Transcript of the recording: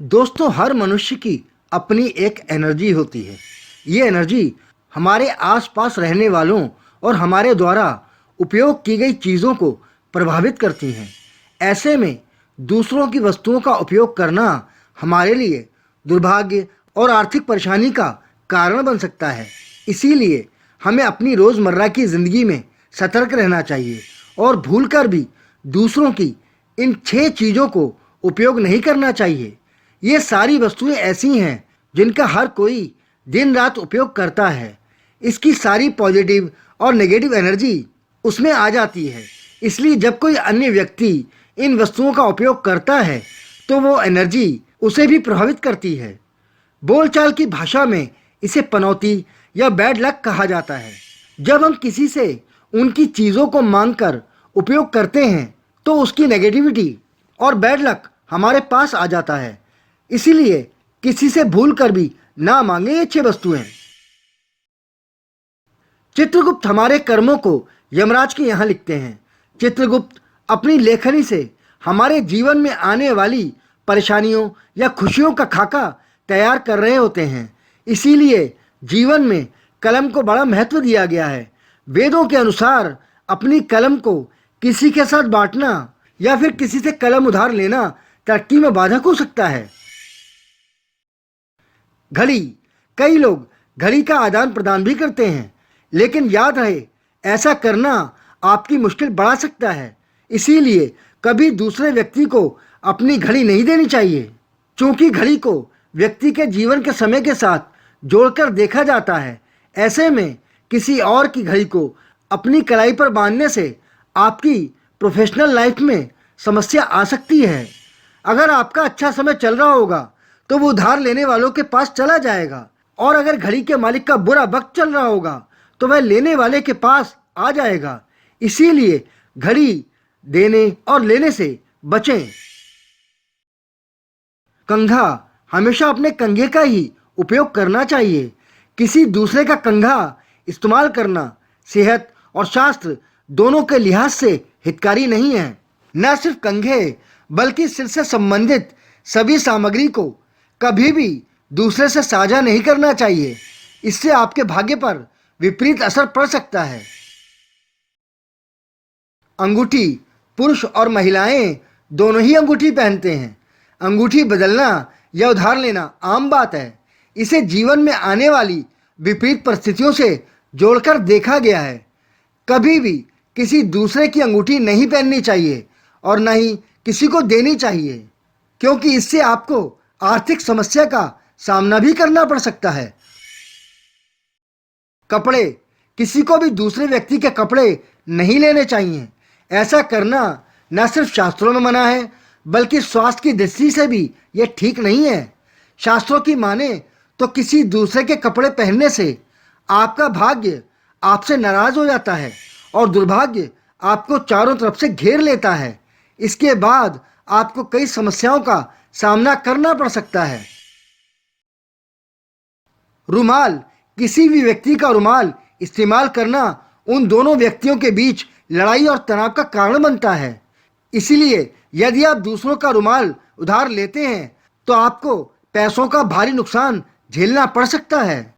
दोस्तों, हर मनुष्य की अपनी एक एनर्जी होती है। ये एनर्जी हमारे आसपास रहने वालों और हमारे द्वारा उपयोग की गई चीज़ों को प्रभावित करती हैं। ऐसे में दूसरों की वस्तुओं का उपयोग करना हमारे लिए दुर्भाग्य और आर्थिक परेशानी का कारण बन सकता है। इसीलिए हमें अपनी रोज़मर्रा की ज़िंदगी में सतर्क रहना चाहिए और भूलकर भी दूसरों की इन 6 चीज़ों को उपयोग नहीं करना चाहिए। ये सारी वस्तुएं ऐसी हैं जिनका हर कोई दिन रात उपयोग करता है। इसकी सारी पॉजिटिव और नेगेटिव एनर्जी उसमें आ जाती है। इसलिए जब कोई अन्य व्यक्ति इन वस्तुओं का उपयोग करता है तो वो एनर्जी उसे भी प्रभावित करती है। बोलचाल की भाषा में इसे पनौती या बैड लक कहा जाता है। जब हम किसी से उनकी चीज़ों को मांगकर उपयोग करते हैं तो उसकी नेगेटिविटी और बैड लक हमारे पास आ जाता है। इसीलिए किसी से भूल कर भी ना मांगे ये 6 वस्तुएं। चित्रगुप्त हमारे कर्मों को यमराज के यहाँ लिखते हैं। चित्रगुप्त अपनी लेखनी से हमारे जीवन में आने वाली परेशानियों या खुशियों का खाका तैयार कर रहे होते हैं। इसीलिए जीवन में कलम को बड़ा महत्व दिया गया है। वेदों के अनुसार अपनी कलम को किसी के साथ बांटना या फिर किसी से कलम उधार लेना तरक्की में बाधक हो सकता है। घड़ी, कई लोग घड़ी का आदान प्रदान भी करते हैं, लेकिन याद रहे ऐसा करना आपकी मुश्किल बढ़ा सकता है। इसीलिए कभी दूसरे व्यक्ति को अपनी घड़ी नहीं देनी चाहिए। चूंकि घड़ी को व्यक्ति के जीवन के समय के साथ जोड़कर देखा जाता है, ऐसे में किसी और की घड़ी को अपनी कलाई पर बांधने से आपकी प्रोफेशनल लाइफ में समस्या आ सकती है। अगर आपका अच्छा समय चल रहा होगा तो वो उधार लेने वालों के पास चला जाएगा, और अगर घड़ी के मालिक का बुरा वक्त चल रहा होगा तो वह लेने वाले के पास आ जाएगा। इसीलिए घड़ी देने और लेने से बचें। कंघा, हमेशा अपने कंघे का ही उपयोग करना चाहिए। किसी दूसरे का कंघा इस्तेमाल करना सेहत और शास्त्र दोनों के लिहाज से हितकारी नहीं है। न सिर्फ कंघे बल्कि सिर से संबंधित सभी सामग्री को कभी भी दूसरे से साझा नहीं करना चाहिए। इससे आपके भाग्य पर विपरीत असर पड़ सकता है। अंगूठी, पुरुष और महिलाएं दोनों ही अंगूठी पहनते हैं। अंगूठी बदलना या उधार लेना आम बात है। इसे जीवन में आने वाली विपरीत परिस्थितियों से जोड़कर देखा गया है। कभी भी किसी दूसरे की अंगूठी नहीं पहननी चाहिए और न ही किसी को देनी चाहिए, क्योंकि इससे आपको आर्थिक समस्या का सामना भी करना पड़ सकता है। कपड़े, किसी को भी दूसरे व्यक्ति के कपड़े नहीं लेने चाहिए। ऐसा करना न सिर्फ शास्त्रों में मना है बल्कि स्वास्थ्य की दृष्टि से भी यह ठीक नहीं है। शास्त्रों की माने तो किसी दूसरे के कपड़े पहनने से आपका भाग्य आपसे नाराज हो जाता है और दुर्भाग्य आपको चारों तरफ से घेर लेता है। इसके बाद आपको कई समस्याओं का सामना करना पड़ सकता है। रुमाल, किसी भी व्यक्ति का रुमाल इस्तेमाल करना उन दोनों व्यक्तियों के बीच लड़ाई और तनाव का कारण बनता है। इसीलिए यदि आप दूसरों का रुमाल उधार लेते हैं तो आपको पैसों का भारी नुकसान झेलना पड़ सकता है।